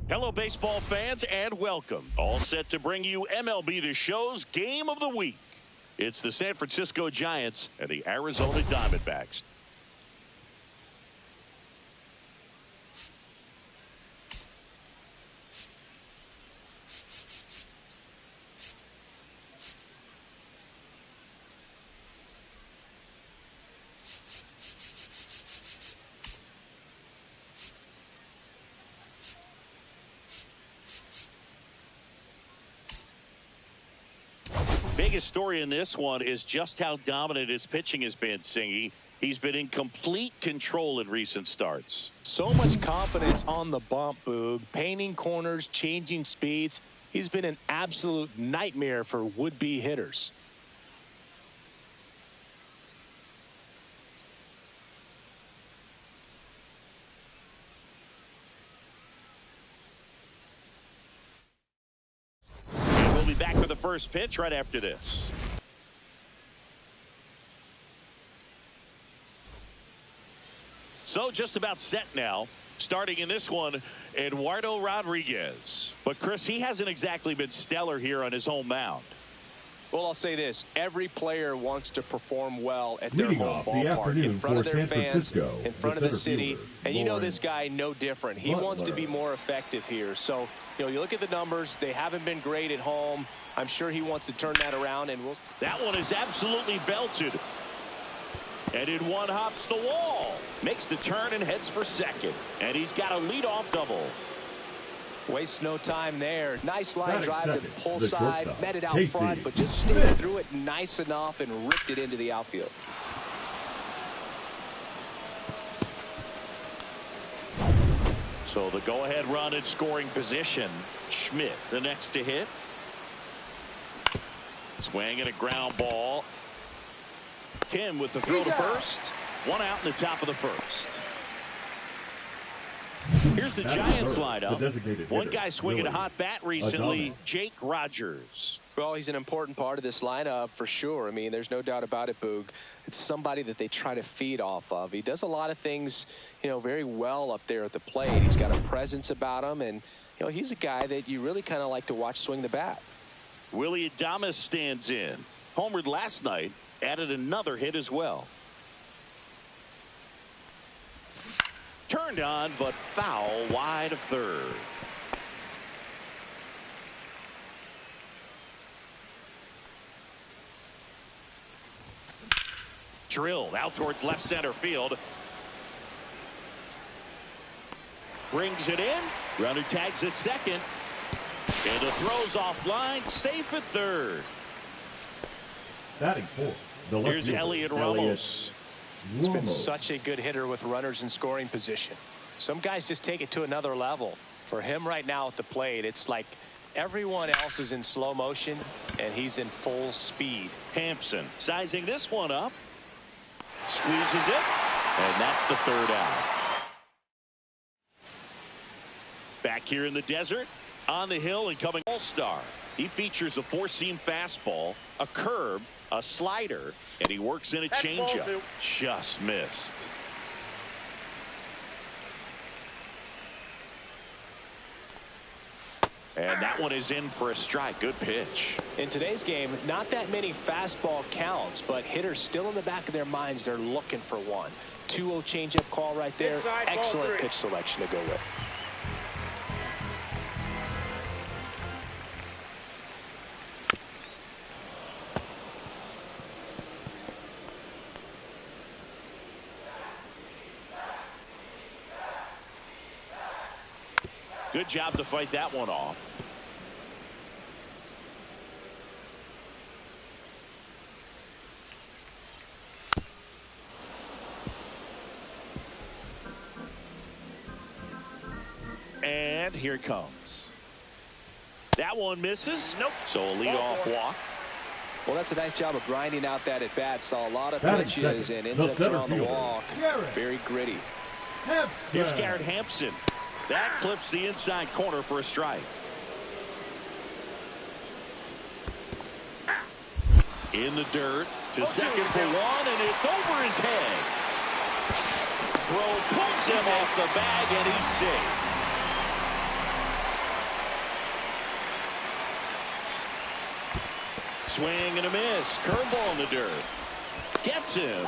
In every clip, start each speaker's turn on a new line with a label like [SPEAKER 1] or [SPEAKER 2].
[SPEAKER 1] Hello, baseball fans, and welcome. All set to bring you MLB The Show's Game of the Week. It's the San Francisco Giants and the Arizona Diamondbacks. Biggest story in this one is just how dominant his pitching has been, Singy. He's been in complete control in recent starts.
[SPEAKER 2] So much confidence on the bump, Boog. Painting corners, changing speeds. He's been an absolute nightmare for would-be hitters.
[SPEAKER 1] Back for the first pitch right after this. So just about set now. Starting in this one, Eduardo Rodriguez. But Chris, he hasn't exactly been stellar here on his home mound.
[SPEAKER 2] Well, I'll say this. Every player wants to perform well at their home ballpark, in front of their fans, in front of the city. And you know this guy no different. He wants to be more effective here. So, you look at the numbers. They haven't been great at home. I'm sure he wants to turn that around. And
[SPEAKER 1] that one is absolutely belted. And in one hops the wall. Makes the turn and heads for second. And he's got a leadoff double.
[SPEAKER 2] Wastes no time there. Nice line drive to the pull side. Met it out front, but just stayed through it nice enough and ripped it into the outfield.
[SPEAKER 1] So the go-ahead run in scoring position. Schmidt, the next to hit. Swing and a ground ball. Kim with the throw to first. One out in the top of the first. Here's the Giants lineup. One guy swinging a hot bat recently, Jake Rogers.
[SPEAKER 2] Well, he's an important part of this lineup for sure. I mean, there's no doubt about it, Boog. It's somebody that they try to feed off of. He does a lot of things, very well up there at the plate. He's got a presence about him, and You know, he's a guy that you really kind of like to watch swing the bat.
[SPEAKER 1] Willie Adames stands in. Homered last night, added another hit as well. Turned on, but foul wide of third. Drilled out towards left center field. Brings it in. Runner tags at second. And the throw's offline. Safe at third.
[SPEAKER 3] Batting fourth.
[SPEAKER 1] Here's Elliot Ramos.
[SPEAKER 2] He's been such a good hitter with runners in scoring position. Some guys just take it to another level. For him right now at the plate, it's like everyone else is in slow motion and he's in full speed.
[SPEAKER 1] Hampson sizing this one up. Squeezes it. And that's the third out. Back here in the desert, on the hill and coming all-star. He features a four-seam fastball, a curve, a slider, and he works in a changeup. Just missed. And that one is in for a strike. Good pitch.
[SPEAKER 2] In today's game, not that many fastball counts, but hitters still in the back of their minds, they're looking for one. 2-0 changeup call right there. Excellent pitch selection to go with.
[SPEAKER 1] Good job to fight that one off. And here it comes. That one misses. Nope. So a leadoff walk.
[SPEAKER 2] Well, that's a nice job of grinding out that at bat. Saw a lot of pitches and ends up drawing the walk. Very gritty.
[SPEAKER 1] Here's Garrett Hampson. That clips the inside corner for a strike. In the dirt to second for one, and it's over his head. Throw pulls him off the bag, and he's safe. Swing and a miss. Curveball in the dirt. Gets him.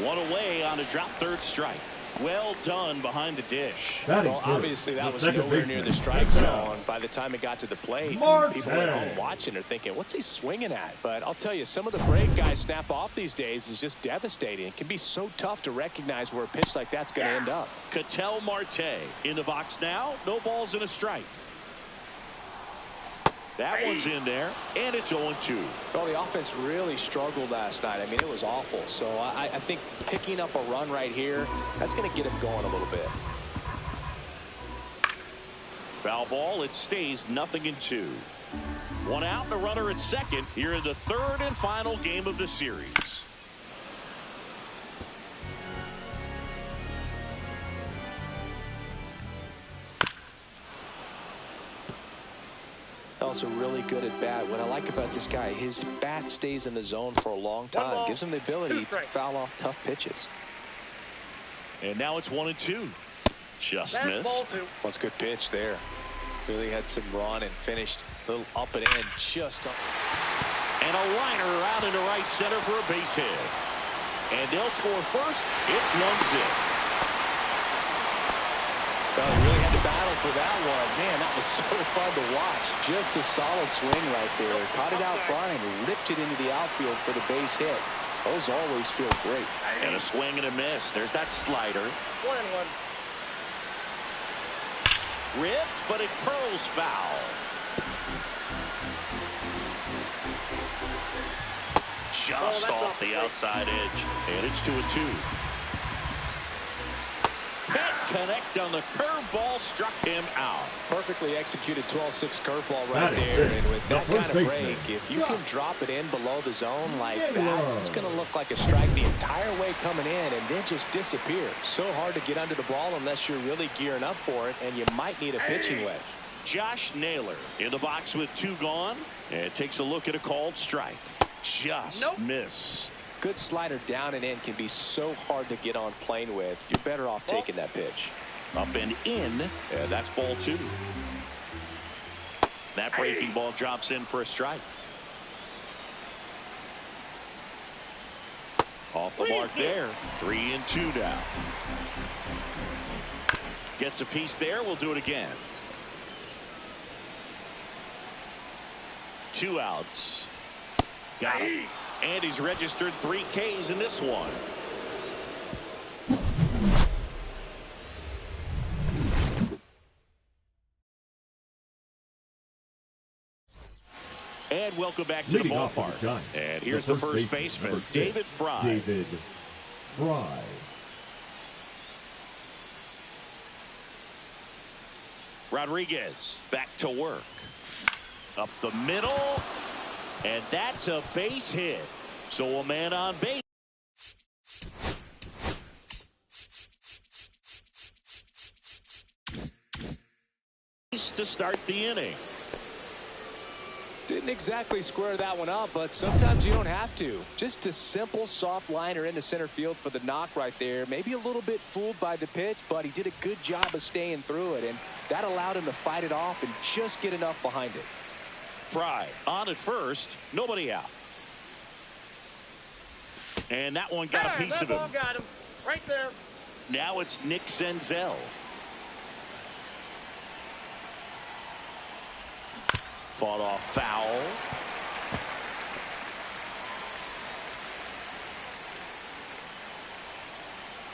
[SPEAKER 1] One away on a drop third strike. Well done behind the dish.
[SPEAKER 2] Well, obviously that was nowhere near the strike zone by the time it got to the plate. People at home watching are thinking, what's he swinging at? But I'll tell you, some of the break guys snap off these days is just devastating. It can be so tough to recognize where a pitch like that's going to end up.
[SPEAKER 1] Ketel Marte in the box now. No balls and a strike. That one's in there, and it's 0-2.
[SPEAKER 2] Well, the offense really struggled last night. I mean, it was awful. So I think picking up a run right here, that's going to get him going a little bit.
[SPEAKER 1] Foul ball. It stays 0-2. One out and a runner at second here in the third and final game of the series.
[SPEAKER 2] Also really good at bat. What I like about this guy, his bat stays in the zone for a long time. Gives him the ability to foul off tough pitches.
[SPEAKER 1] And now it's 1-2. Just missed.
[SPEAKER 2] Well, it's a good pitch there. Really had some run and finished a little up and in. Just up.
[SPEAKER 1] And a liner out into right center for a base hit. And they'll score first. It's 1-0.
[SPEAKER 2] Well, he really had to battle for that one. Man, that was so fun to watch. Just a solid swing right there. Caught it out front and ripped it into the outfield for the base hit. Those always feel great.
[SPEAKER 1] And a swing and a miss. There's that slider.
[SPEAKER 4] 1-1.
[SPEAKER 1] Ripped, but it curls foul. Just off the outside edge. And it's 2-2. Can't connect on the curveball, struck him out.
[SPEAKER 2] Perfectly executed 12-6 curveball right there. And with that kind of break, if you can drop it in below the zone like that, it's going to look like a strike the entire way coming in and then just disappear. So hard to get under the ball unless you're really gearing up for it, and you might need a pitching wedge.
[SPEAKER 1] Josh Naylor in the box with 2 gone, and takes a look at a called strike. Just missed.
[SPEAKER 2] Good slider down and in can be so hard to get on plane with. You're better off taking that pitch.
[SPEAKER 1] Up and in. That's ball 2. That breaking ball drops in for a strike. Off the mark there. 3-2 now. Gets a piece there. We'll do it again. 2 outs. Got him. And he's registered 3 Ks in this one. And welcome back to the ballpark. And here's the first baseman, David Fry.
[SPEAKER 3] David Fry.
[SPEAKER 1] Rodriguez back to work. Up the middle. And that's a base hit. So a man on base. To start the inning.
[SPEAKER 2] Didn't exactly square that one up, but sometimes you don't have to. Just a simple soft liner into center field for the knock right there. Maybe a little bit fooled by the pitch, but he did a good job of staying through it, and that allowed him to fight it off and just get enough behind it.
[SPEAKER 1] Fry on at first, nobody out. And that one got a piece of him.
[SPEAKER 4] Got him right there.
[SPEAKER 1] Now it's Nick Senzel. Fought off foul.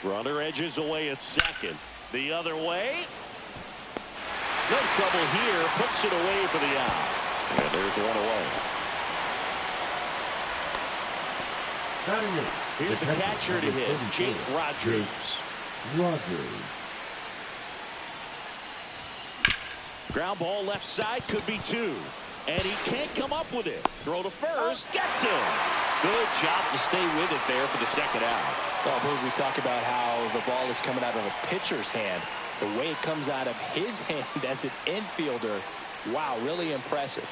[SPEAKER 1] Runner edges away at second. The other way. No trouble here. Puts it away for the out. And there's one away. Here's the catcher to hit, Jake Rogers. Ground ball left side, could be 2. And he can't come up with it. Throw to first, gets him. Good job to stay with it there for the second out.
[SPEAKER 2] Well, we talk about how the ball is coming out of a pitcher's hand. The way it comes out of his hand as an infielder, wow, really impressive.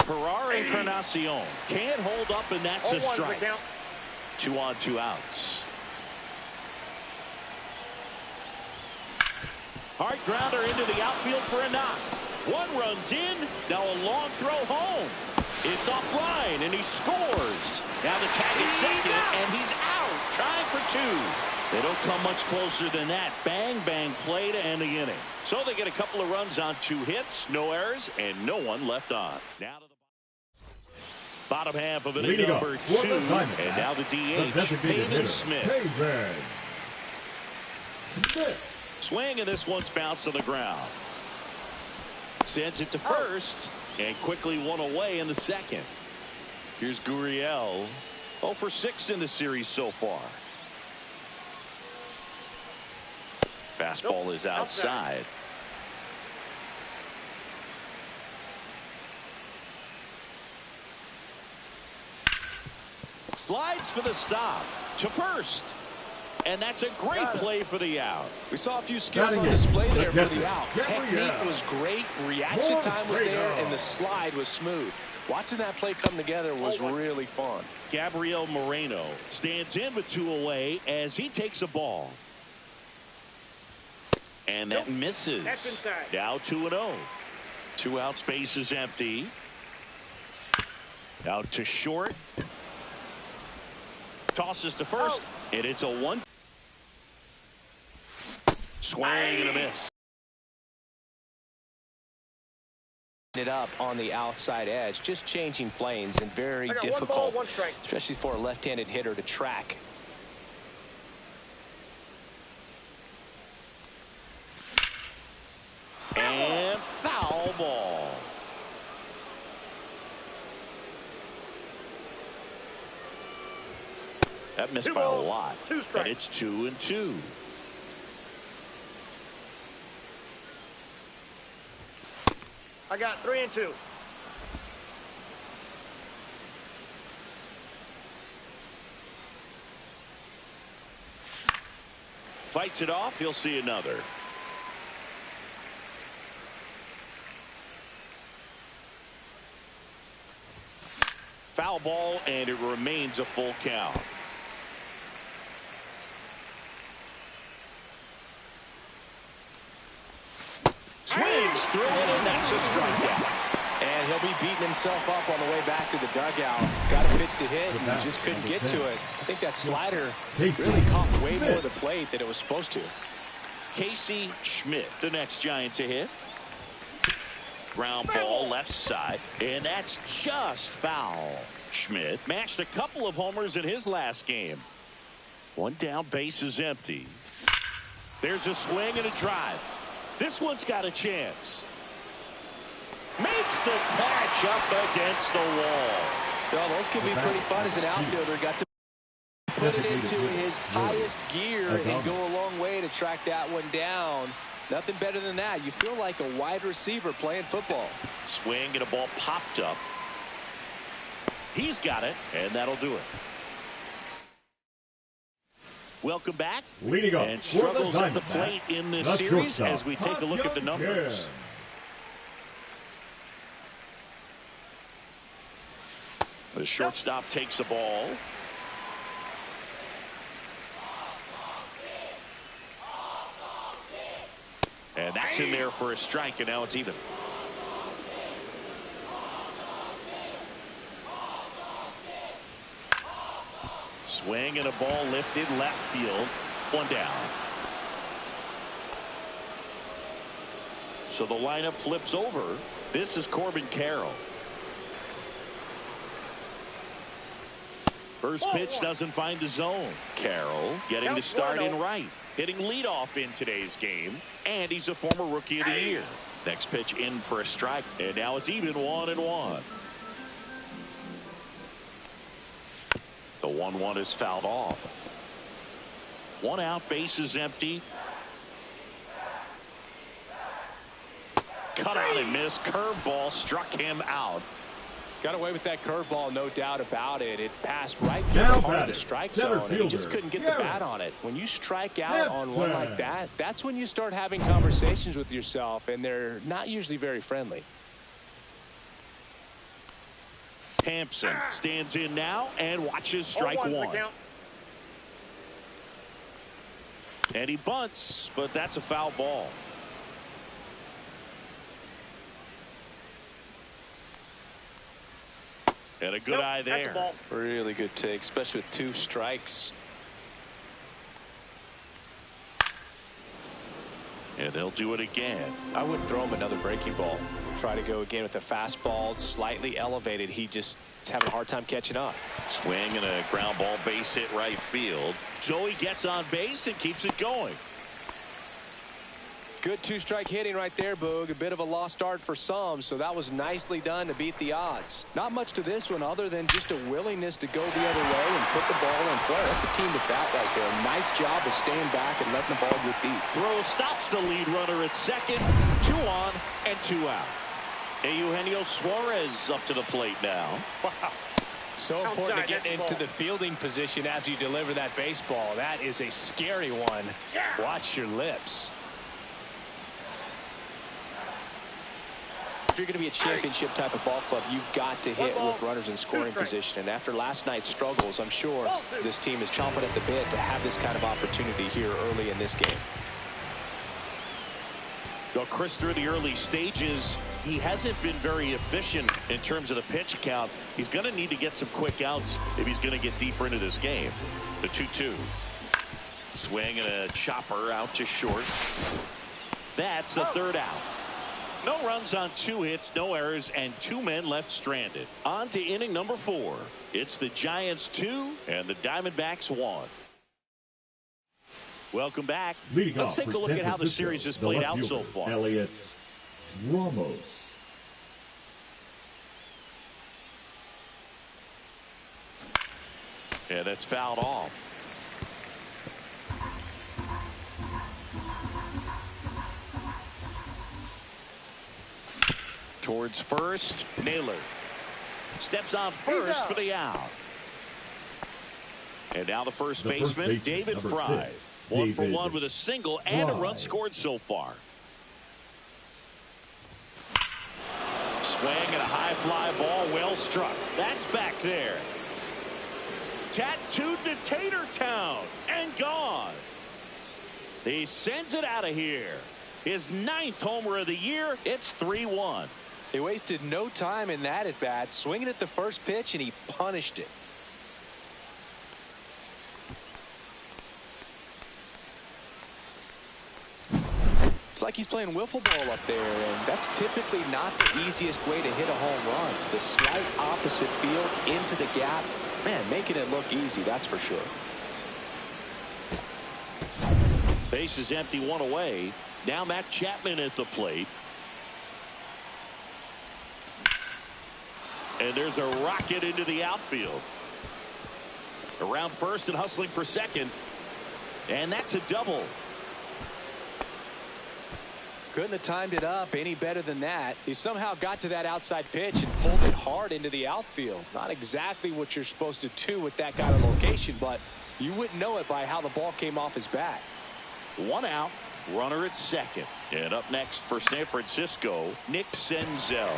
[SPEAKER 1] Ferrari Encarnacion can't hold up, and that's a strike. 2 on, 2 outs. Hard grounder into the outfield for a knock. 1 runs in. Now a long throw home. It's offline, and he scores. Now the tag at second, and he's out. Trying for 2. They don't come much closer than that. Bang, bang play to end the inning. So they get a couple of runs on 2 hits, no errors, and no one left on. Now to the bottom half of inning number 2, and now the DH, Pavin Smith. Swing, and this one's bounced on the ground. Sends it to first, and quickly 1 away in the second. Here's Gurriel. 0 for 6 in the series so far. Fastball is outside. Slides for the stop. To first. And that's a great play for the out.
[SPEAKER 2] We saw a few skills on display there for the out. Technique was great, reaction time was there, and the slide was smooth. Watching that play come together was really fun.
[SPEAKER 1] Gabriel Moreno stands in with 2 away as he takes a ball. And that misses. Now 2-0. 2 out, space is empty. Out to short. Tosses to first, and it's a 1. Swing and a miss.
[SPEAKER 2] It up on the outside edge, just changing planes, and very difficult,
[SPEAKER 4] 1 ball, 1 strike.
[SPEAKER 2] especially for a left-handed hitter to track.
[SPEAKER 1] And foul ball. That missed by a lot.
[SPEAKER 4] 2 strikes.
[SPEAKER 1] And it's 2-2.
[SPEAKER 4] I got 3-2.
[SPEAKER 1] Fights it off. He'll see another. Foul ball, and it remains a full count. threw it, and that's a strikeout.
[SPEAKER 2] And he'll be beating himself up on the way back to the dugout. Got a pitch to hit, and he just couldn't get to it. I think that slider really caught way more of the plate than it was supposed to.
[SPEAKER 1] Casey Schmidt, the next Giant to hit. Ground ball left side, and that's just foul. Schmidt matched a couple of homers in his last game. One down, base is empty. There's a swing and a drive. This one's got a chance. Makes the catch up against the wall.
[SPEAKER 2] Well, those can be pretty fun as an outfielder. Got to put it into his highest gear and go a long way to track that one down. Nothing better than that. You feel like a wide receiver playing football.
[SPEAKER 1] Swing and a ball popped up. He's got it, and that'll do it. Welcome back.
[SPEAKER 3] Leading up
[SPEAKER 1] and struggles at the plate in this series as we take a look at the numbers. The shortstop takes the ball. And that's in there for a strike, and now it's even. Swing and a ball lifted left field. One down. So the lineup flips over. This is Corbin Carroll. First pitch doesn't find the zone. Carroll getting the start in right. Hitting leadoff in today's game. And he's a former Rookie of the Year. Next pitch in for a strike. And now it's even 1-1. The 1-1 is fouled off. One out, base is empty. Cut on and miss. Curveball struck him out.
[SPEAKER 2] Got away with that curveball, no doubt about it. It passed right through the heart of the strike zone, and he just couldn't get the bat on it. When you strike out on one like that, that's when you start having conversations with yourself, and they're not usually very friendly.
[SPEAKER 1] Hampson stands in now and watches strike one. And he bunts, but that's a foul ball. And a good eye there.
[SPEAKER 2] Really good take, especially with 2 strikes.
[SPEAKER 1] And they'll do it again.
[SPEAKER 2] I wouldn't throw him another breaking ball. Try to go again with the fastball, slightly elevated. He just is having a hard time catching up.
[SPEAKER 1] Swing and a ground ball, base hit right field. Joey gets on base and keeps it going.
[SPEAKER 2] Good 2-strike hitting right there, Boog. A bit of a lost start for some, so that was nicely done to beat the odds. Not much to this one other than just a willingness to go the other way and put the ball in play. That's a team to bat right there. Nice job of staying back and letting the ball get deep.
[SPEAKER 1] Throw stops the lead runner at second. 2 on and 2 out. Eugenio Suarez up to the plate now.
[SPEAKER 2] Wow. So important to get into the fielding position as you deliver that baseball. That is a scary one. Watch your lips. If you're going to be a championship type of ball club, you've got to hit with runners in scoring position. And after last night's struggles, I'm sure this team is chomping at the bit to have this kind of opportunity here early in this game.
[SPEAKER 1] Well, Chris, through the early stages, he hasn't been very efficient in terms of the pitch count. He's going to need to get some quick outs if he's going to get deeper into this game. The 2-2. Swing and a chopper out to short. That's the third out. No runs on 2 hits, no errors, and 2 men left stranded. On to inning number 4. It's the Giants 2 and the Diamondbacks 1. Welcome back. Let's take a look at how the series has played out so far.
[SPEAKER 3] Elliott Ramos.
[SPEAKER 1] Yeah, that's fouled off. Towards first, Naylor steps on first for the out. And now the first baseman, David Fry. 1 for 1 with a single and a run scored so far. Swing and a high fly ball, well struck. That's back there. Tattooed to Tater Town and gone. He sends it out of here. his 9th homer of the year. It's 3-1.
[SPEAKER 2] He wasted no time in that at bat, swinging at the first pitch, and he punished it. It's like he's playing wiffle ball up there, and that's typically not the easiest way to hit a home run. To the slight opposite field, into the gap. Man, making it look easy, that's for sure.
[SPEAKER 1] Base is empty, 1 away. Now Matt Chapman at the plate. And there's a rocket into the outfield. Around first and hustling for second. And that's a double.
[SPEAKER 2] Couldn't have timed it up any better than that. He somehow got to that outside pitch and pulled it hard into the outfield. Not exactly what you're supposed to do with that kind of location, but you wouldn't know it by how the ball came off his bat.
[SPEAKER 1] 1 out, runner at second. And up next for San Francisco, Nick Senzel.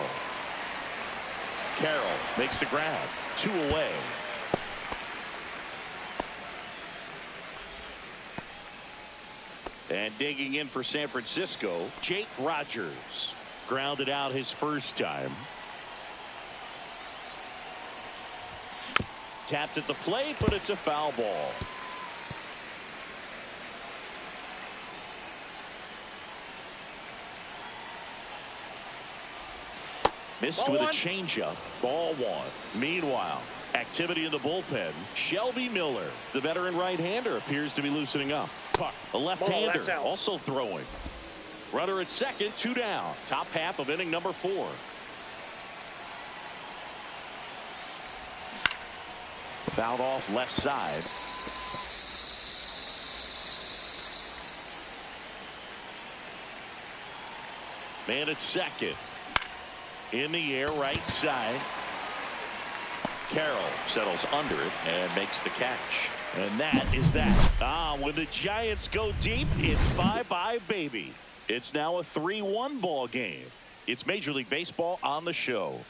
[SPEAKER 1] Carroll makes the grab. 2 away. And digging in for San Francisco, Jake Rogers. Grounded out his first time. Tapped at the plate, but it's a foul ball. Missed with a changeup. Ball 1. Meanwhile, activity in the bullpen. Shelby Miller, the veteran right-hander, appears to be loosening up. Puck, a left-hander, also throwing. Runner at second, 2 down. Top half of inning number 4. Fouled off left side. Man at second. In the air, right side. Carroll settles under it and makes the catch. And that is that. When the Giants go deep, it's bye-bye, baby. It's now a 3-1 ball game. It's Major League Baseball on the show.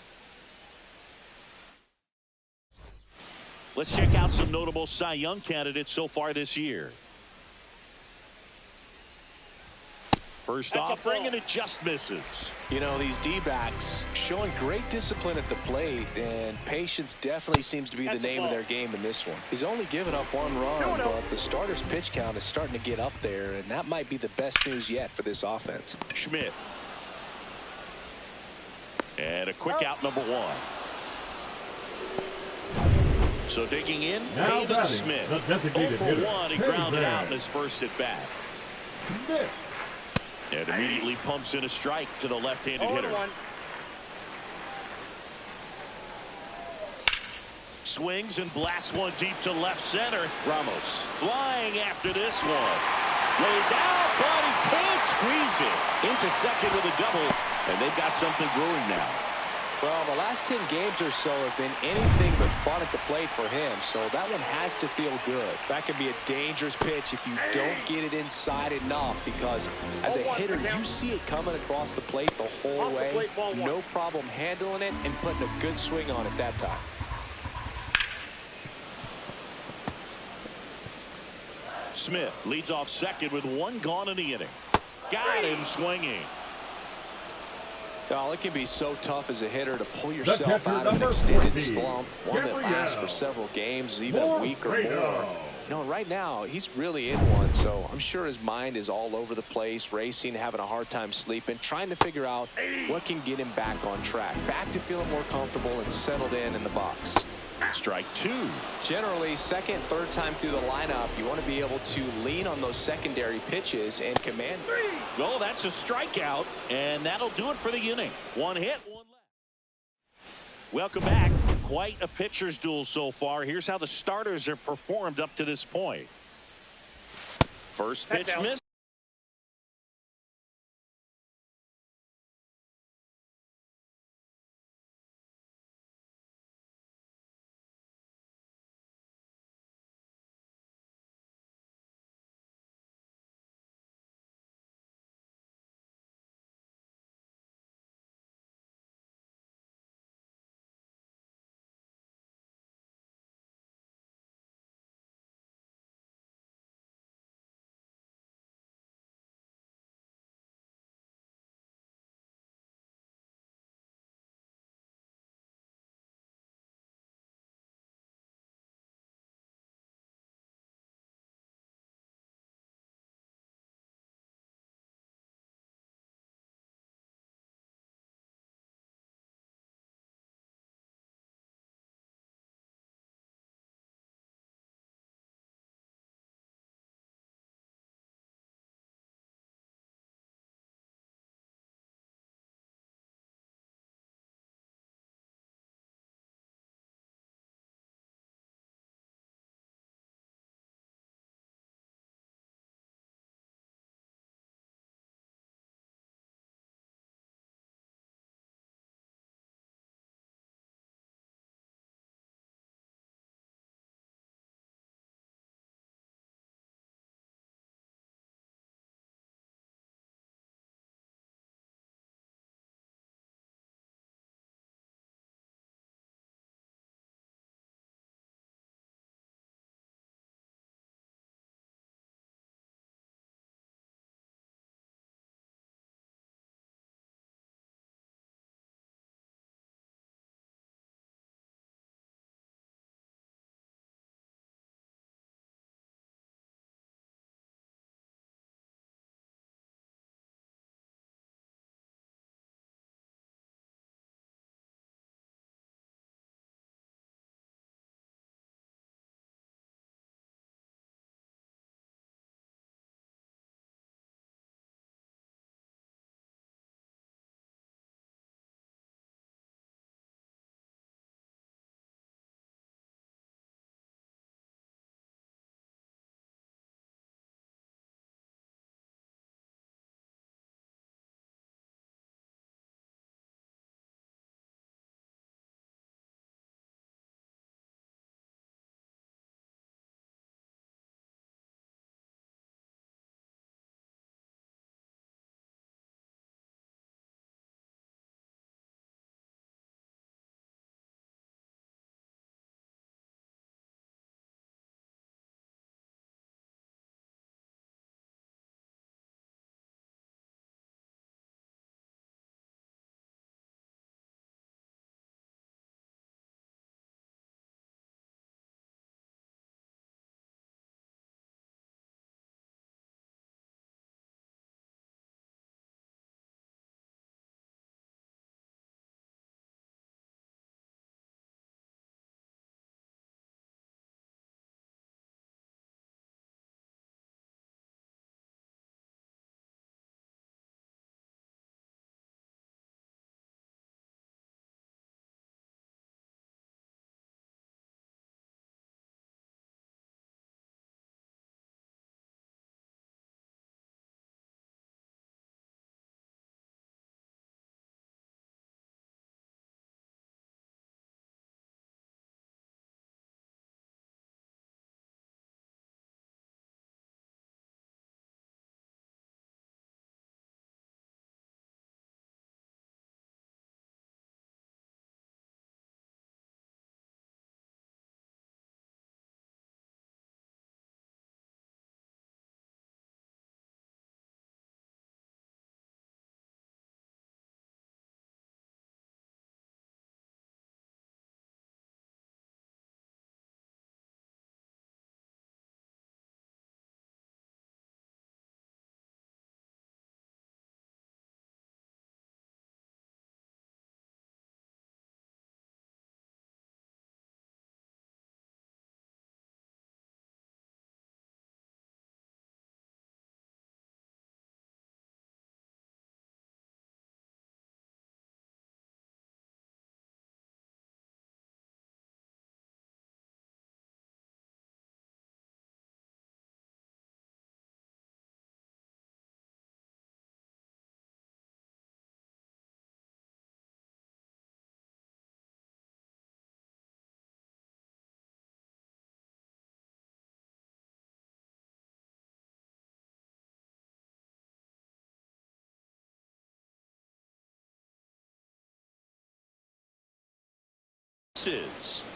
[SPEAKER 1] Let's check out some notable Cy Young candidates so far this year. First offering, and it just misses.
[SPEAKER 2] You know, these D-backs showing great discipline at the plate, and patience definitely seems to be the name of their game in this one. He's only given up 1 run, but the starter's pitch count is starting to get up there, and that might be the best news yet for this offense.
[SPEAKER 1] Schmidt. And a quick out, number 1. So digging in, Hayden Smith. 0 for 1, he grounded out in his first at bat.
[SPEAKER 3] Smith.
[SPEAKER 1] And immediately pumps in a strike to the left-handed hitter. Swings and blasts one deep to left center. Ramos flying after this one. Lays out, but he can't squeeze it. Into second with a double, and they've got something brewing now.
[SPEAKER 2] Well, the last 10 games or so have been anything but fun at the plate for him, so that one has to feel good. That can be a dangerous pitch if you don't get it inside enough, because as a hitter, you see it coming across the plate the whole way. No problem handling it and putting a good swing on it that time.
[SPEAKER 1] Smith leads off second with 1 gone in the inning. Got him swinging.
[SPEAKER 2] Oh, it can be so tough as a hitter to pull yourself out of an extended slump, one that lasts for several games, even a week or more. You know, right now, he's really in one, so I'm sure his mind is all over the place, racing, having a hard time sleeping, trying to figure out what can get him back on track, back to feeling more comfortable and settled in the box.
[SPEAKER 1] Strike 2.
[SPEAKER 2] Generally, second, third time through the lineup, you want to be able to lean on those secondary pitches and command.
[SPEAKER 1] Well, that's a strikeout, and that'll do it for the inning. 1 hit, 1 left. Welcome back. Quite a pitcher's duel so far. Here's how the starters have performed up to this point. First pitch missed.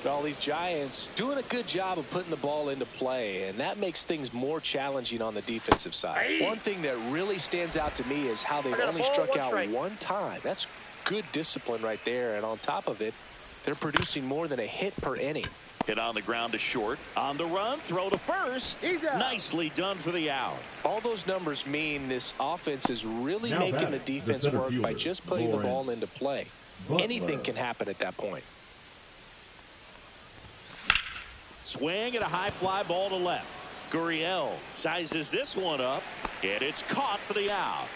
[SPEAKER 2] Well, these Giants doing a good job of putting the ball into play, and that makes things more challenging on the defensive side. One thing that really stands out to me is how they've only struck out one time. That's good discipline right there, and on top of it, they're producing more than a hit per inning.
[SPEAKER 1] Hit on the ground to short. On the run, throw to first. Nicely done for the out.
[SPEAKER 2] All those numbers mean this offense is really making the defense work by just putting the ball into play. Anything can happen at that point.
[SPEAKER 1] Swing and a high fly ball to left. Gurriel sizes this one up, and it's caught for the out.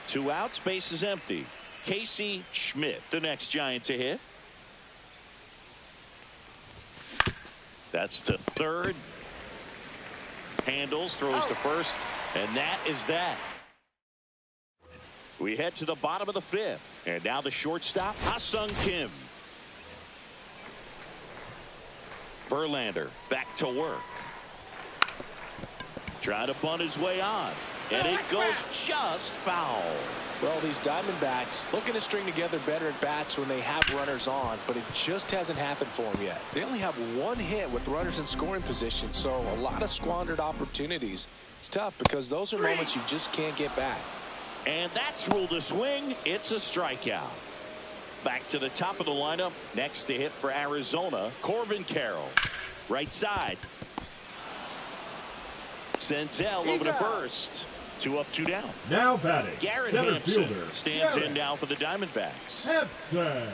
[SPEAKER 1] 2 outs, base is empty. Casey Schmidt, the next Giant to hit. That's to third. Handles, throws to first, and that is that. We head to the bottom of the 5th, and now the shortstop, Ha-Sung Kim. Verlander back to work. Trying to bunt his way on. And it goes just foul.
[SPEAKER 2] Well, these Diamondbacks looking to string together better at bats when they have runners on, but it just hasn't happened for them yet. They only have 1 hit with runners in scoring position, so a lot of squandered opportunities. It's tough because those are moments you just can't get back.
[SPEAKER 1] And that's ruled a swing. It's a strikeout. Back to the top of the lineup. Next to hit for Arizona, Corbin Carroll. Right side. Senzel over to first. 2 up, 2 down.
[SPEAKER 3] Now batting.
[SPEAKER 1] Garrett Hampson stands in now for the Diamondbacks.
[SPEAKER 3] Hampson.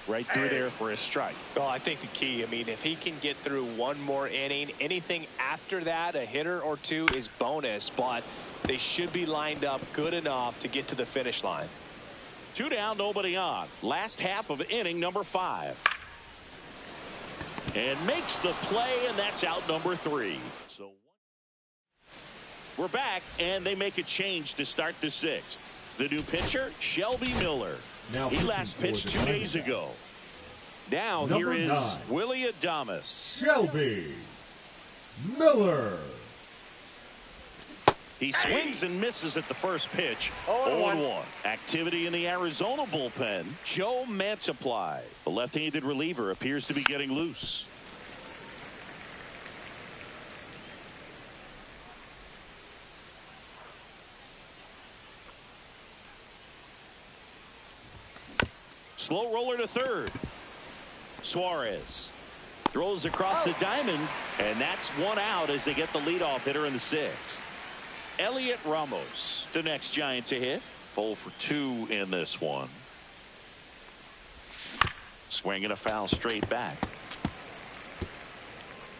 [SPEAKER 1] Right through there for a strike.
[SPEAKER 2] Well, I think the key, I mean, if he can get through 1 more inning, anything after that, a hitter or 2 is bonus, but they should be lined up good enough to get to the finish line.
[SPEAKER 1] 2 down, nobody on. Last half of inning number 5. And makes the play, and that's out number 3. So we're back, and they make a change to start the 6th. The new pitcher, Shelby Miller.
[SPEAKER 3] Now
[SPEAKER 1] he last pitched 2 days ago. Now here is
[SPEAKER 3] 9.
[SPEAKER 1] Willie Adames.
[SPEAKER 3] Shelby Miller.
[SPEAKER 1] He swings and misses at the first pitch. 0-1. Activity in the Arizona bullpen. Joe Mantiply, the left-handed reliever, appears to be getting loose. Slow roller to third. Suarez throws across the diamond, and that's 1 out as they get the leadoff hitter in the 6th. Elliot Ramos, the next Giant to hit. 0 for 2 in this one. Swinging a foul straight back.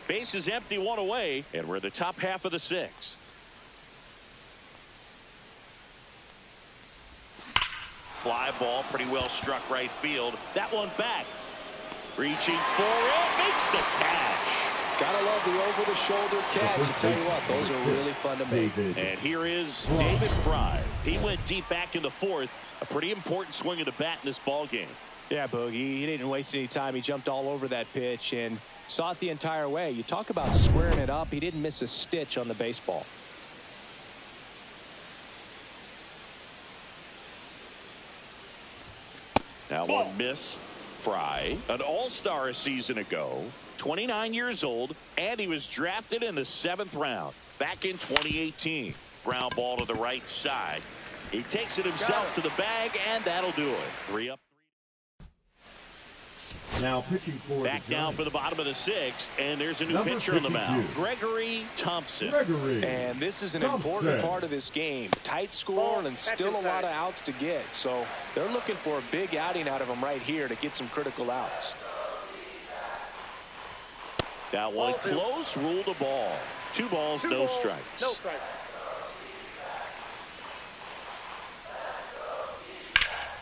[SPEAKER 1] Base is empty, 1 away, and we're the top half of the 6th. Fly ball, pretty well struck right field. That one back. Reaching for it, makes the catch.
[SPEAKER 2] Gotta love the over-the-shoulder catch. I tell you what, those are really fun to make.
[SPEAKER 1] And here is David Fry. He went deep back in the 4th. A pretty important swing of the bat in this ball game.
[SPEAKER 2] Yeah, Boogie. He didn't waste any time. He jumped all over that pitch and saw it the entire way. You talk about squaring it up. He didn't miss a stitch on the baseball.
[SPEAKER 1] Now one missed. Fry, an all-star a season ago, 29 years old, and he was drafted in the 7th round back in 2018. Ground ball to the right side. He takes it himself to the bag, and that'll do it. 3 up.
[SPEAKER 3] Now pitching for
[SPEAKER 1] back now for the bottom of the 6th, and there's a new pitcher on the mound, Gregory Thompson.
[SPEAKER 2] And this is an important part of this game. Tight score and still a lot of outs to get. So they're looking for a big outing out of him right here to get some critical outs.
[SPEAKER 1] That one close, ruled a ball. 2 balls, no strikes.
[SPEAKER 4] No strikes.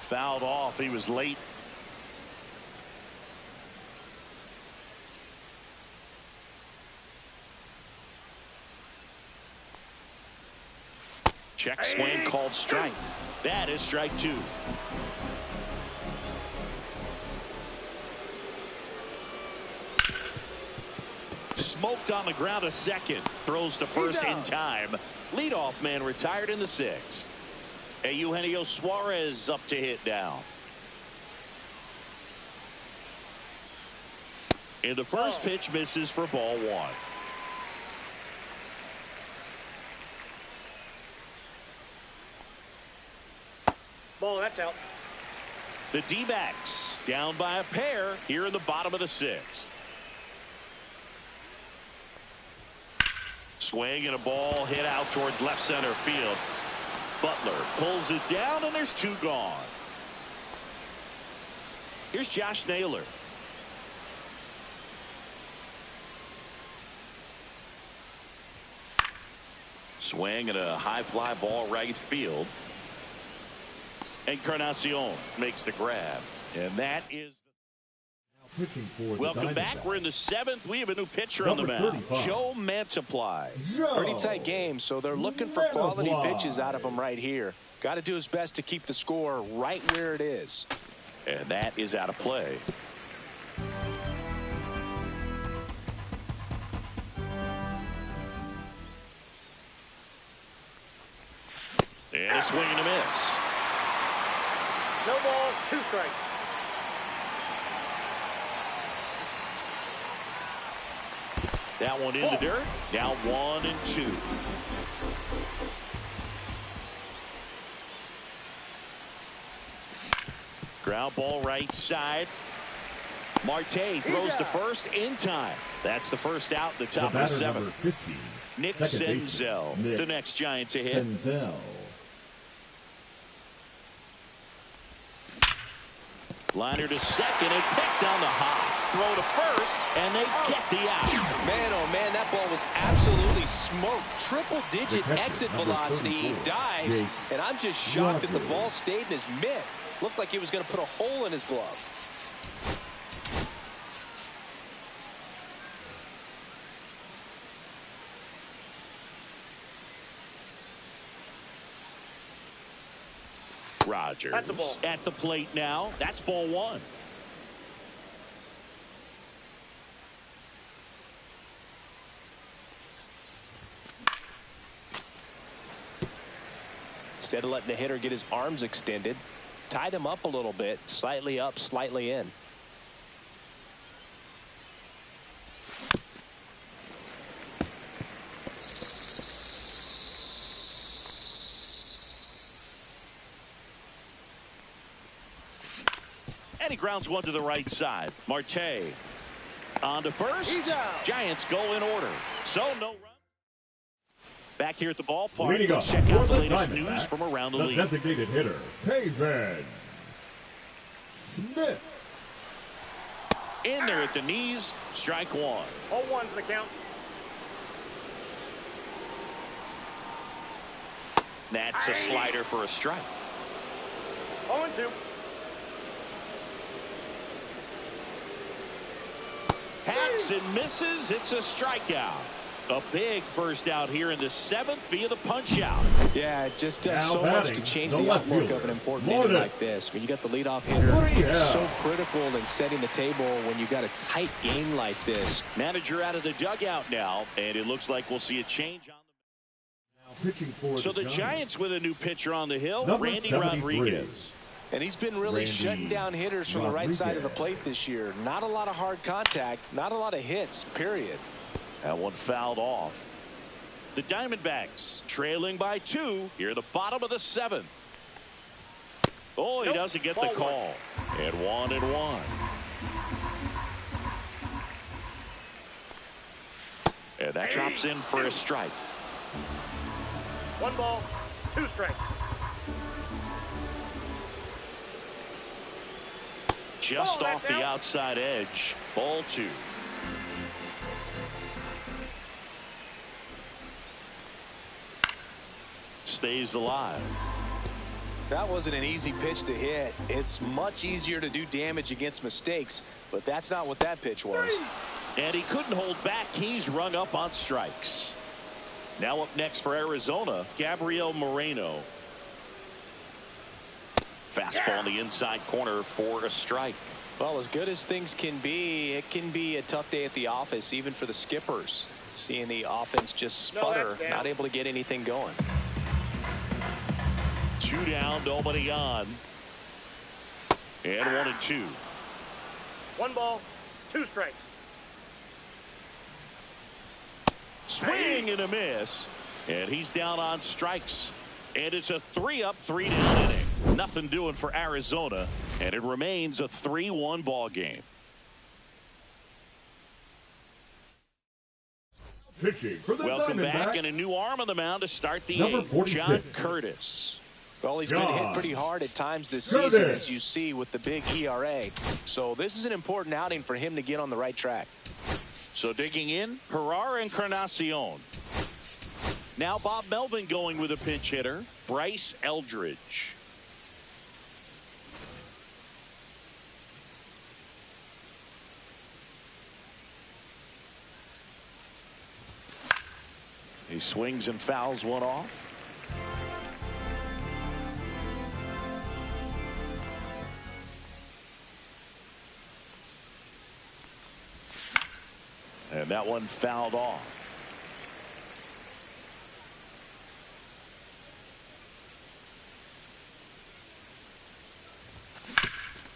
[SPEAKER 1] Fouled off. He was late. Check swing called strike. That is strike 2. Smoked on the ground a second. Throws to first in time. Leadoff man retired in the 6th. Eugenio Suarez up to hit now. And the first pitch misses for ball one.
[SPEAKER 4] Ball, that's out.
[SPEAKER 1] The D-backs down by a pair here in the bottom of the sixth. Swing and a ball hit out towards left center field. Butler pulls it down, and there's two gone. Here's Josh Naylor. Swing and a high fly ball right field. Encarnacion makes the grab. And that is...
[SPEAKER 3] Pitching for
[SPEAKER 1] Welcome back. We're in the seventh. We have a new pitcher on the mound. Joe Mantiply.
[SPEAKER 2] Pretty tight game, so they're looking for quality pitches out of him right here. Got to do his best to keep the score right where it is.
[SPEAKER 1] And that is out of play. And a swing and a miss.
[SPEAKER 4] No ball, 2 strikes.
[SPEAKER 1] That one in the dirt. Now 1-2. Ground ball right side. Marte throws to first in time. That's the first out in the top of the seventh.
[SPEAKER 3] 15,
[SPEAKER 1] Nick Senzel, the next Giant to hit.
[SPEAKER 3] Senzel.
[SPEAKER 1] Liner to second and picked on the hop. Throw to first, and they get the out.
[SPEAKER 2] Man, oh man, that ball was absolutely smoked. Triple-digit exit velocity. He dives, and I'm just shocked that the ball stayed in his mitt. Looked like he was going to put a hole in his glove.
[SPEAKER 1] Rogers
[SPEAKER 4] That's a ball.
[SPEAKER 1] at the plate now. That's ball one.
[SPEAKER 2] Instead of letting the hitter get his arms extended, tied him up a little bit, slightly up, slightly in.
[SPEAKER 1] And he grounds one to the right side. Marte on to first. Giants go in order. So no run. Back here at the ballpark, let's check out the latest news from around the league.
[SPEAKER 3] Designated hitter, Pavin Smith.
[SPEAKER 1] In there at the knees, strike one.
[SPEAKER 4] 0-1's the count.
[SPEAKER 1] That's a slider for a strike.
[SPEAKER 4] 0-2.
[SPEAKER 1] Hacks and misses. It's a strikeout. A big first out here in the seventh via the punch out.
[SPEAKER 2] Yeah, it just does so much to change the outlook of an important inning like this. When you got the leadoff hitter, it's so critical in setting the table when you got a tight game like this.
[SPEAKER 1] Manager out of the dugout now, and it looks like we'll see a change on the... So the Giants with a new pitcher on the hill, Randy Rodriguez.
[SPEAKER 2] And he's been really shutting down hitters from the right side of the plate this year. Not a lot of hard contact, not a lot of hits, period.
[SPEAKER 1] That one fouled off. The Diamondbacks trailing by 2 here at the bottom of the seventh. Oh, he doesn't get the call. And 1-1. And that drops in for a strike.
[SPEAKER 4] 1 ball, 2 strikes.
[SPEAKER 1] Just off the outside edge. Ball 2. Stays alive.
[SPEAKER 2] That wasn't an easy pitch to hit. It's much easier to do damage against mistakes, but that's not what that pitch was.
[SPEAKER 1] And he couldn't hold back. He's rung up on strikes. Now up next for Arizona, Gabriel Moreno. Fastball in the inside corner for a strike.
[SPEAKER 2] Well, as good as things can be, it can be a tough day at the office, even for the skippers. Seeing the offense just sputter, not able to get anything going.
[SPEAKER 1] 2 down, nobody on. And 1-2.
[SPEAKER 4] 1 ball, 2 strikes.
[SPEAKER 1] swing and a miss. And he's down on strikes. And it's a 3-up, 3-down inning. Nothing doing for Arizona. And it remains a 3-1 ball game.
[SPEAKER 3] Pitching for the
[SPEAKER 1] Welcome back,
[SPEAKER 3] Diamondbacks.
[SPEAKER 1] and a new arm on the mound to start the
[SPEAKER 3] Number
[SPEAKER 1] eighth.
[SPEAKER 3] 46.
[SPEAKER 1] John Curtis.
[SPEAKER 2] Well, he's been hit pretty hard at times this
[SPEAKER 3] Curtis.
[SPEAKER 2] season, as you see with the big ERA. So this is an important outing for him to get on the right track.
[SPEAKER 1] So digging in, Herrera and Encarnacion. Now Bob Melvin going with a pinch hitter, Bryce Eldridge. He swings and fouls one off. And that one fouled off.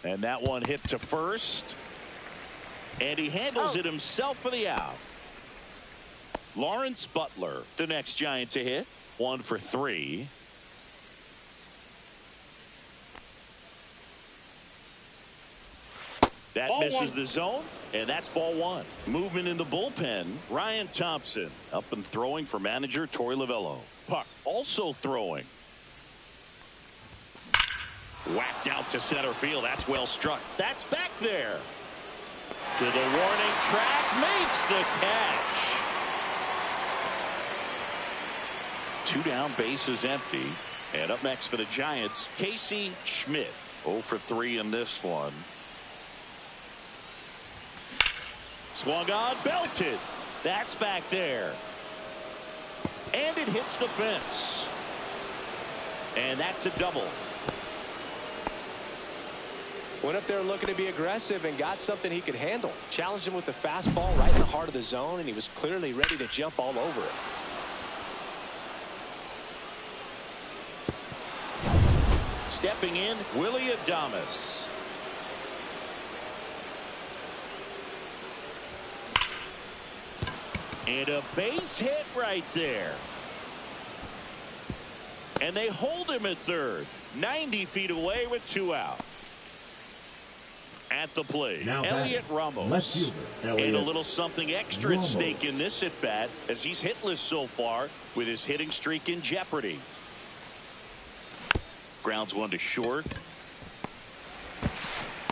[SPEAKER 1] And that one hit to first. And he handles it himself for the out. Lawrence Butler, the next Giant to hit. 1 for 3. That
[SPEAKER 4] Ball
[SPEAKER 1] misses
[SPEAKER 4] one.
[SPEAKER 1] the zone, and that's ball 1. Movement in the bullpen. Ryan Thompson up and throwing for manager Torey Lovello. Puck also throwing. Whacked out to center field. That's well struck. That's back there. To the warning track. Makes the catch. 2 down, base is empty. And up next for the Giants, Casey Schmidt. 0 for 3 in this one. Swung on, belted. That's back there. And it hits the fence. And that's a double.
[SPEAKER 2] Went up there looking to be aggressive and got something he could handle. Challenged him with the fastball right in the heart of the zone, and he was clearly ready to jump all over it.
[SPEAKER 1] Stepping in, Willie Adames. And a base hit right there. And they hold him at third. 90 feet away with 2 out. At the plate,
[SPEAKER 3] Now
[SPEAKER 1] Elliot Ramos.
[SPEAKER 3] left fielder, Elliot
[SPEAKER 1] And a little something extra
[SPEAKER 3] Ramos.
[SPEAKER 1] at stake in this at bat, as he's hitless so far with his hitting streak in jeopardy. Grounds one to short.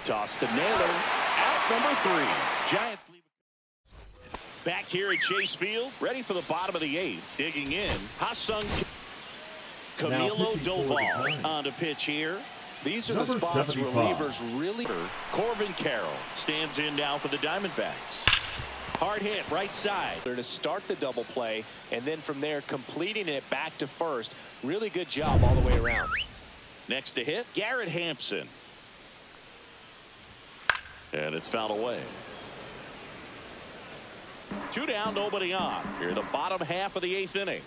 [SPEAKER 1] Toss to Naylor. Out number 3. Giants leave. Back here at Chase Field, ready for the bottom of the 8th. Digging in, Ha-Sung Camilo
[SPEAKER 3] pitching for the
[SPEAKER 1] Doval
[SPEAKER 3] Giants.
[SPEAKER 1] on to pitch here.
[SPEAKER 2] These are the
[SPEAKER 3] Number
[SPEAKER 2] spots
[SPEAKER 3] 75.
[SPEAKER 2] relievers really.
[SPEAKER 1] Corbin Carroll stands in now for the Diamondbacks. Hard hit right side.
[SPEAKER 2] To start the double play, and then from there completing it back to first. Really good job all the way around.
[SPEAKER 1] Next to hit, Garrett Hampson. And it's fouled away. 2 down, nobody on. Here, the bottom half of the 8th inning.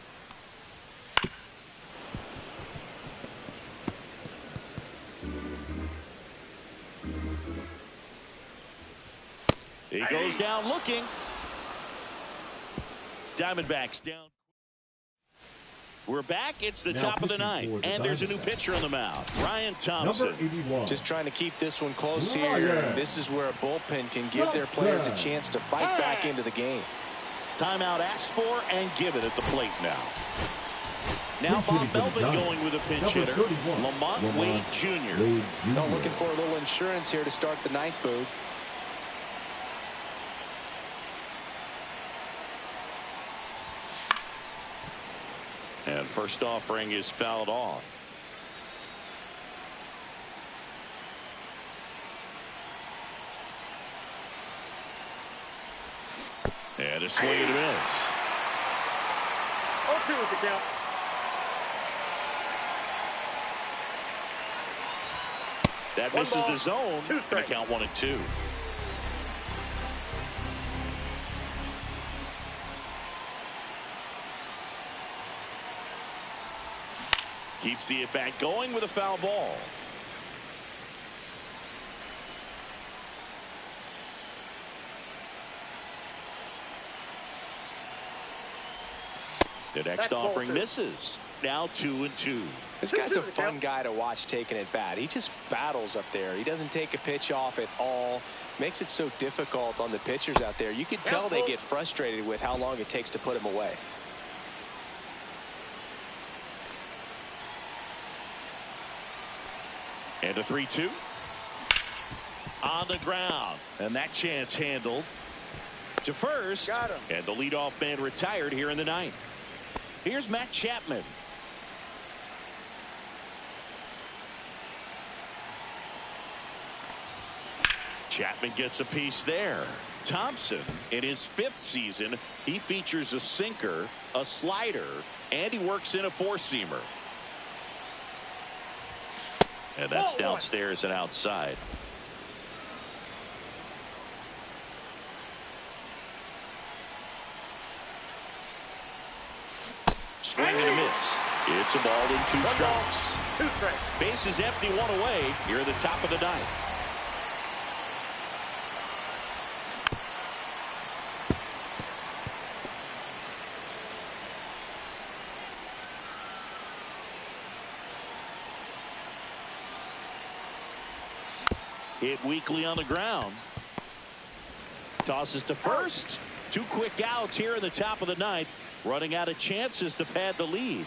[SPEAKER 1] He goes down looking. Diamondbacks down. We're back. It's the
[SPEAKER 3] Now
[SPEAKER 1] top of the
[SPEAKER 3] pitching
[SPEAKER 1] 9th.
[SPEAKER 3] for the
[SPEAKER 1] And there's a new
[SPEAKER 3] Diamondbacks.
[SPEAKER 1] pitcher on the mound. Ryan Thompson.
[SPEAKER 3] Number 81.
[SPEAKER 2] Just trying to keep this one close
[SPEAKER 3] Ryan.
[SPEAKER 2] here. This is where a bullpen can give their players a chance to fight back into the game.
[SPEAKER 1] Timeout asked for and given at the plate now. Now
[SPEAKER 3] Pinch
[SPEAKER 1] Bob
[SPEAKER 3] hitting for the
[SPEAKER 1] Melvin
[SPEAKER 3] Giants.
[SPEAKER 1] going with a pinch
[SPEAKER 3] Number
[SPEAKER 1] hitter.
[SPEAKER 3] 31,
[SPEAKER 1] Lamont Wade Jr.
[SPEAKER 3] Wade Jr.
[SPEAKER 2] No, looking for a little insurance here to start the 9th, Boog.
[SPEAKER 1] And first offering is fouled off. And a swing and a miss.
[SPEAKER 4] 0-2 with the count.
[SPEAKER 1] That
[SPEAKER 4] One
[SPEAKER 1] misses
[SPEAKER 4] ball,
[SPEAKER 1] the zone.
[SPEAKER 4] 2
[SPEAKER 1] Gonna
[SPEAKER 4] strikes.
[SPEAKER 1] count 1-2. Keeps the at bat going with a foul ball. The next offering misses. Now 2-2.
[SPEAKER 2] This guy's a fun guy to watch taking at bat. He just battles up there. He doesn't take a pitch off at all. Makes it so difficult on the pitchers out there. You can tell they get frustrated with how long it takes to put him away.
[SPEAKER 1] And a 3-2. On the ground. And that chance handled to first.
[SPEAKER 4] Got him.
[SPEAKER 1] And the leadoff man retired here in the ninth. Here's Matt Chapman. Chapman gets a piece there. Thompson, in his 5th season, he features a sinker, a slider, and he works in a 4-seamer. And that's downstairs and outside. Swing and a miss. It's a ball in 2 strikes.
[SPEAKER 4] 2 strikes.
[SPEAKER 1] Base is empty, 1 away here at the top of the ninth. Hit weakly on the ground. Tosses to first. 2 quick outs here in the top of the ninth. Running out of chances to pad the lead.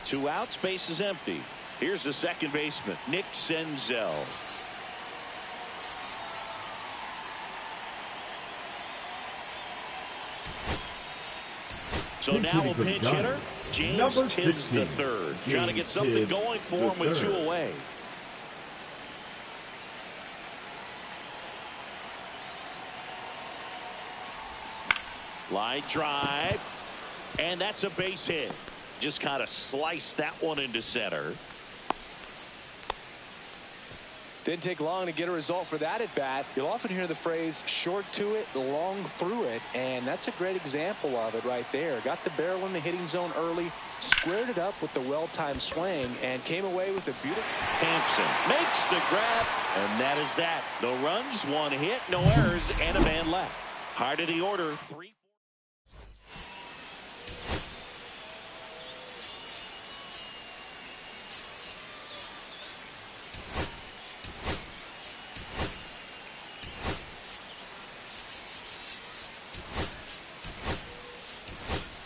[SPEAKER 1] 2 outs, base is empty. Here's the second baseman, Nick Senzel. So now a pinch hitter, James Tibbs the third. Trying to get something going for him with 2 away. Line drive. And that's a base hit. Just kind of sliced that one into center.
[SPEAKER 2] Didn't take long to get a result for that at bat. You'll often hear the phrase short to it, long through it, and that's a great example of it right there. Got the barrel in the hitting zone early, squared it up with the well-timed swing, and came away with a beautiful.
[SPEAKER 1] Hampson makes the grab, and that is that. No runs, 1 hit, no errors, and a man left. Heart of the order, 3.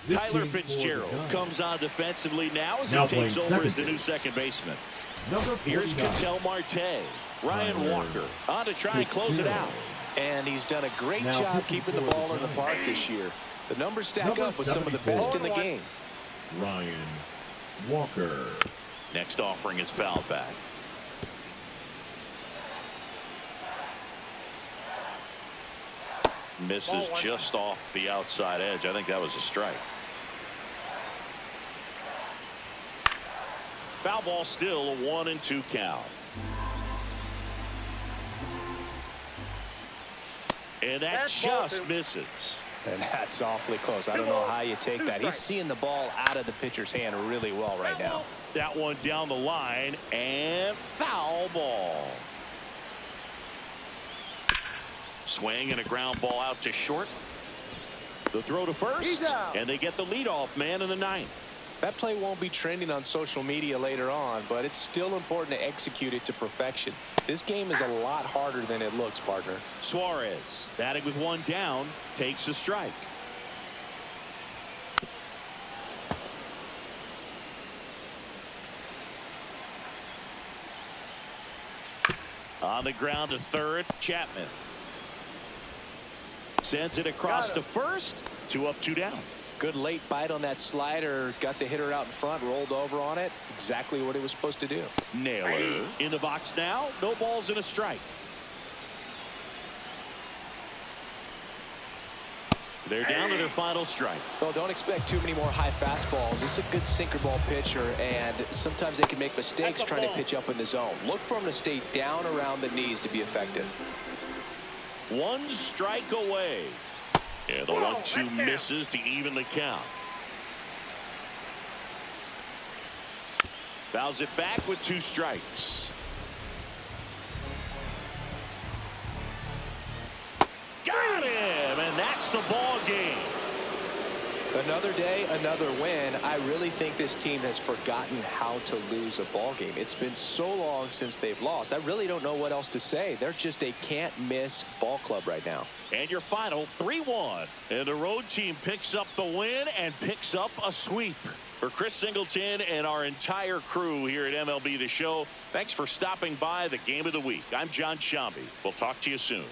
[SPEAKER 1] Tyler Fitzgerald comes on defensively now as he takes over as the new second baseman. Here's Ketel Marte. Ryan Walker on to try and close it out.
[SPEAKER 2] And he's done a great job keeping the ball in the park this year. The numbers stack up with some of the best in the game.
[SPEAKER 3] Ryan Walker.
[SPEAKER 1] Next offering is fouled back. Misses just off the outside edge. I think that was a strike. Foul ball, still a 1-2 count. And that just misses.
[SPEAKER 2] And that's awfully close. I don't know how you take that. He's seeing the ball out of the pitcher's hand really well right now.
[SPEAKER 1] That one down the line, and foul ball. Swing and a ground ball out to short. The throw to first, and they get the leadoff man in the ninth.
[SPEAKER 2] That play won't be trending on social media later on, but it's still important to execute it to perfection. This game is a lot harder than it looks, partner.
[SPEAKER 1] Suarez, batting with 1 down, takes a strike. On the ground to third, Chapman. Sends it across to first. 2 up, 2 down.
[SPEAKER 2] Good late bite on that slider. Got the hitter out in front, rolled over on it. Exactly what he was supposed to do.
[SPEAKER 1] Naylor in the box now. No balls and a strike. They're down to their final strike.
[SPEAKER 2] Well, don't expect too many more high fastballs. This is a good sinker ball pitcher, and sometimes they can make mistakes trying to pitch up in the zone. Look for him to stay down around the knees to be effective.
[SPEAKER 1] 1 strike away. And the 1-2 misses to even the count. Fouls it back with 2 strikes. Got him, and that's the ball game.
[SPEAKER 2] Another day, another win. I really think this team has forgotten how to lose a ball game. It's been so long since they've lost. I really don't know what else to say. They're just a can't-miss ball club right now.
[SPEAKER 1] And your final 3-1. And the road team picks up the win and picks up a sweep. For Chris Singleton and our entire crew here at MLB The Show, thanks for stopping by the Game of the Week. I'm John Shambi. We'll talk to you soon.